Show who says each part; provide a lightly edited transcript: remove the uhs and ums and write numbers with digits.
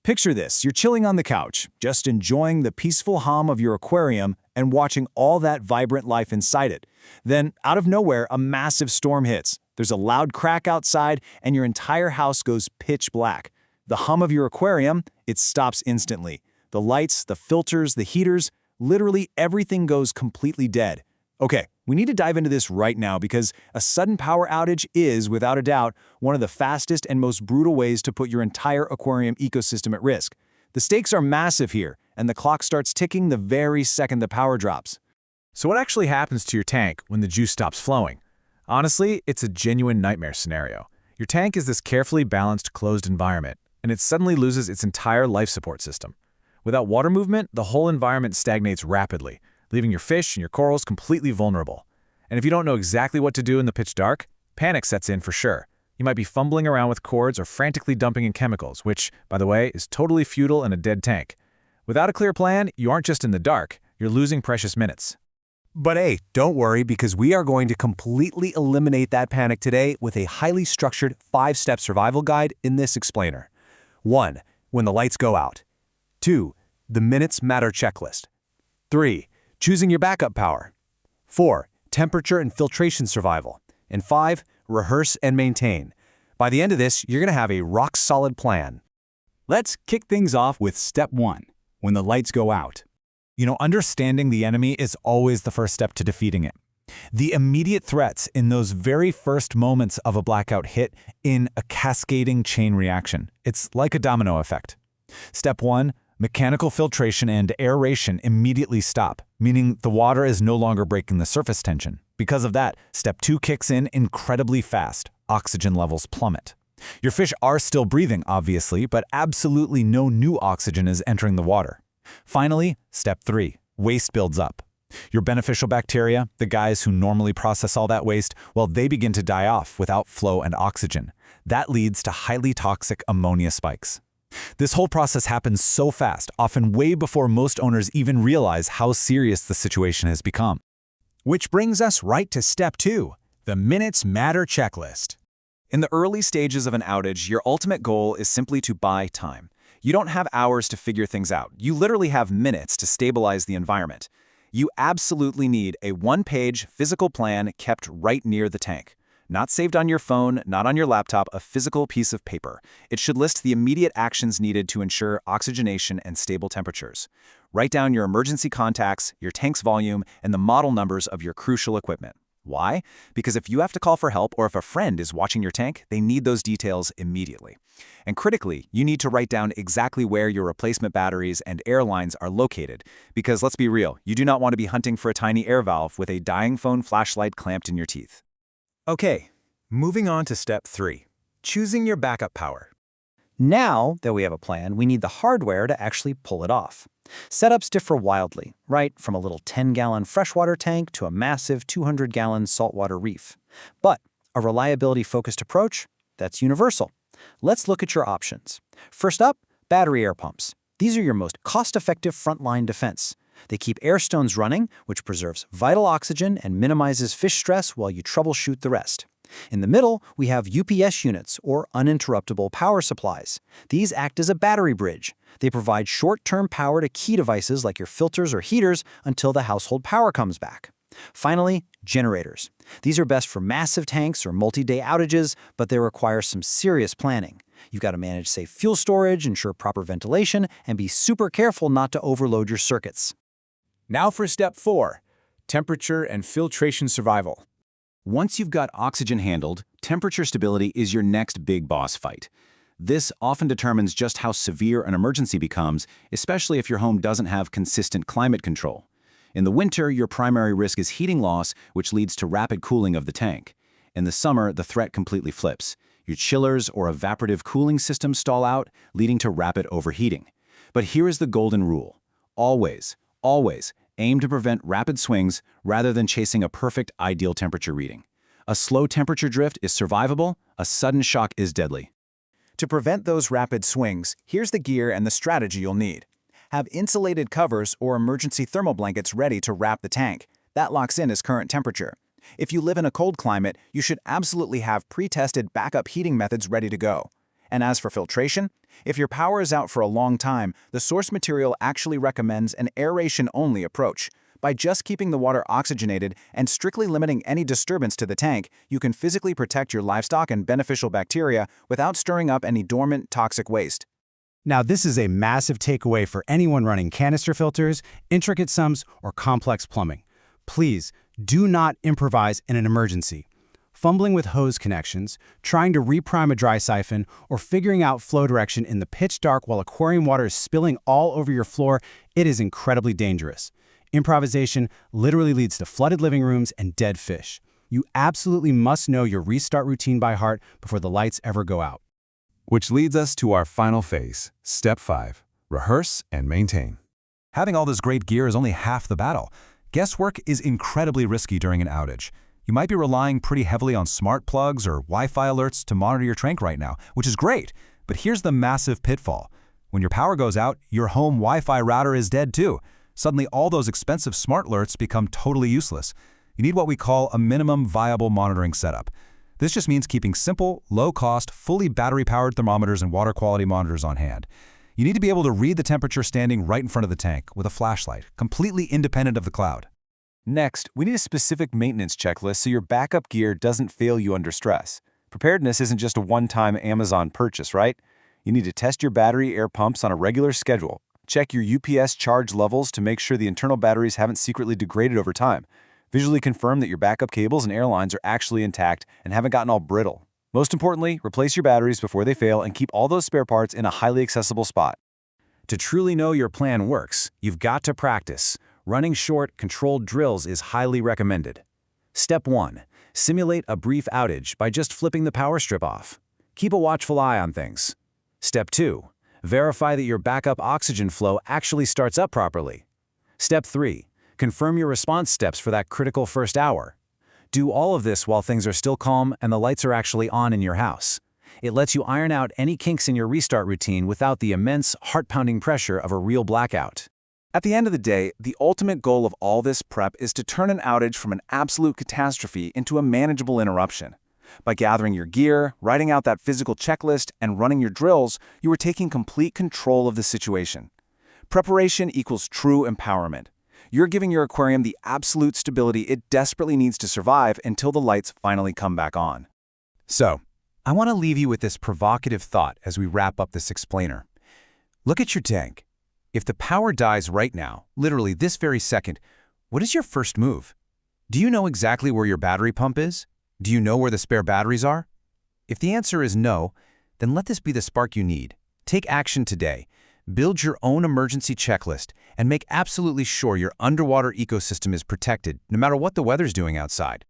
Speaker 1: Picture this, you're chilling on the couch, just enjoying the peaceful hum of your aquarium and watching all that vibrant life inside it. Then, out of nowhere, a massive storm hits. There's a loud crack outside, and your entire house goes pitch black. The hum of your aquarium, it stops instantly. The lights, the filters, the heaters, literally everything goes completely dead. Okay, we need to dive into this right now because a sudden power outage is, without a doubt, one of the fastest and most brutal ways to put your entire aquarium ecosystem at risk. The stakes are massive here, and the clock starts ticking the very second the power drops.
Speaker 2: So what actually happens to your tank when the juice stops flowing? Honestly, it's a genuine nightmare scenario. Your tank is this carefully balanced, closed environment, and it suddenly loses its entire life support system. Without water movement, the whole environment stagnates rapidly, leaving your fish and your corals completely vulnerable. And if you don't know exactly what to do in the pitch dark, panic sets in for sure. You might be fumbling around with cords or frantically dumping in chemicals, which, by the way, is totally futile in a dead tank. Without a clear plan, you aren't just in the dark, you're losing precious minutes.
Speaker 1: But hey, don't worry because we are going to completely eliminate that panic today with a highly structured 5-step survival guide in this explainer. 1. When the lights go out. 2. The minutes matter checklist. 3. Choosing your backup power. 4. Temperature and filtration survival. And 5. Rehearse and maintain. By the end of this, you're going to have a rock-solid plan.
Speaker 3: Let's kick things off with step 1, when the lights go out. Understanding the enemy is always the first step to defeating it. The immediate threats in those very first moments of a blackout hit in a cascading chain reaction. It's like a domino effect. Step 1, mechanical filtration and aeration immediately stop, meaning the water is no longer breaking the surface tension. Because of that, step 2 kicks in incredibly fast. Oxygen levels plummet. Your fish are still breathing, obviously, but absolutely no new oxygen is entering the water. Finally, step 3, waste builds up. Your beneficial bacteria, the guys who normally process all that waste, well, they begin to die off without flow and oxygen. That leads to highly toxic ammonia spikes. This whole process happens so fast, often way before most owners even realize how serious the situation has become.
Speaker 1: Which brings us right to step 2, the minutes matter checklist. In the early stages of an outage, your ultimate goal is simply to buy time. You don't have hours to figure things out. You literally have minutes to stabilize the environment. You absolutely need a one-page physical plan kept right near the tank. Not saved on your phone, not on your laptop, a physical piece of paper. It should list the immediate actions needed to ensure oxygenation and stable temperatures. Write down your emergency contacts, your tank's volume, and the model numbers of your crucial equipment. Why? Because if you have to call for help or if a friend is watching your tank, they need those details immediately. And critically, you need to write down exactly where your replacement batteries and air lines are located. Because let's be real, you do not want to be hunting for a tiny air valve with a dying phone flashlight clamped in your teeth. Okay, moving on to step 3, choosing your backup power.
Speaker 4: Now that we have a plan, we need the hardware to actually pull it off. Setups differ wildly, right from a little 10-gallon freshwater tank to a massive 200-gallon saltwater reef. But a reliability-focused approach, that's universal. Let's look at your options. First up, battery air pumps. These are your most cost-effective frontline defense. They keep air stones running, which preserves vital oxygen and minimizes fish stress while you troubleshoot the rest. In the middle, we have UPS units, or uninterruptible power supplies. These act as a battery bridge. They provide short-term power to key devices like your filters or heaters until the household power comes back. Finally, generators. These are best for massive tanks or multi-day outages, but they require some serious planning. You've got to manage safe fuel storage, ensure proper ventilation, and be super careful not to overload your circuits.
Speaker 1: Now for step 4, temperature and filtration survival. Once you've got oxygen handled, temperature stability is your next big boss fight. This often determines just how severe an emergency becomes, especially if your home doesn't have consistent climate control. In the winter, your primary risk is heating loss, which leads to rapid cooling of the tank. In the summer, the threat completely flips. Your chillers or evaporative cooling systems stall out, leading to rapid overheating. But here is the golden rule. Always aim to prevent rapid swings rather than chasing a perfect ideal temperature reading. A slow temperature drift is survivable, a sudden shock is deadly. To prevent those rapid swings, here's the gear and the strategy you'll need. Have insulated covers or emergency thermal blankets ready to wrap the tank. That locks in its current temperature. If you live in a cold climate, you should absolutely have pre-tested backup heating methods ready to go. And as for filtration, if your power is out for a long time, the source material actually recommends an aeration-only approach. By just keeping the water oxygenated and strictly limiting any disturbance to the tank, you can physically protect your livestock and beneficial bacteria without stirring up any dormant, toxic waste.
Speaker 5: Now, this is a massive takeaway for anyone running canister filters, intricate sumps, or complex plumbing. Please, do not improvise in an emergency. Fumbling with hose connections, trying to reprime a dry siphon, or figuring out flow direction in the pitch dark while aquarium water is spilling all over your floor, it is incredibly dangerous. Improvisation literally leads to flooded living rooms and dead fish. You absolutely must know your restart routine by heart before the lights ever go out.
Speaker 2: Which leads us to our final phase, Step 5, rehearse and maintain.
Speaker 3: Having all this great gear is only half the battle. Guesswork is incredibly risky during an outage. You might be relying pretty heavily on smart plugs or Wi-Fi alerts to monitor your tank right now, which is great. But here's the massive pitfall. When your power goes out, your home Wi-Fi router is dead too. Suddenly, all those expensive smart alerts become totally useless. You need what we call a minimum viable monitoring setup. This just means keeping simple, low-cost, fully battery-powered thermometers and water quality monitors on hand. You need to be able to read the temperature standing right in front of the tank with a flashlight, completely independent of the cloud.
Speaker 1: Next, we need a specific maintenance checklist so your backup gear doesn't fail you under stress. Preparedness isn't just a one-time Amazon purchase, right? You need to test your battery air pumps on a regular schedule. Check your UPS charge levels to make sure the internal batteries haven't secretly degraded over time. Visually confirm that your backup cables and air lines are actually intact and haven't gotten all brittle. Most importantly, replace your batteries before they fail and keep all those spare parts in a highly accessible spot.
Speaker 2: To truly know your plan works, you've got to practice. Running short, controlled drills is highly recommended. Step 1. Simulate a brief outage by just flipping the power strip off. Keep a watchful eye on things. Step 2. Verify that your backup oxygen flow actually starts up properly. Step 3. Confirm your response steps for that critical first hour. Do all of this while things are still calm and the lights are actually on in your house. It lets you iron out any kinks in your restart routine without the immense, heart-pounding pressure of a real blackout.
Speaker 1: At the end of the day, the ultimate goal of all this prep is to turn an outage from an absolute catastrophe into a manageable interruption. By gathering your gear, writing out that physical checklist, and running your drills, you are taking complete control of the situation. Preparation equals true empowerment. You're giving your aquarium the absolute stability it desperately needs to survive until the lights finally come back on.
Speaker 3: So, I want to leave you with this provocative thought as we wrap up this explainer. Look at your tank. If the power dies right now, literally this very second, what is your first move? Do you know exactly where your battery pump is? Do you know where the spare batteries are? If the answer is no, then let this be the spark you need. Take action today. Build your own emergency checklist and make absolutely sure your underwater ecosystem is protected no matter what the weather's doing outside.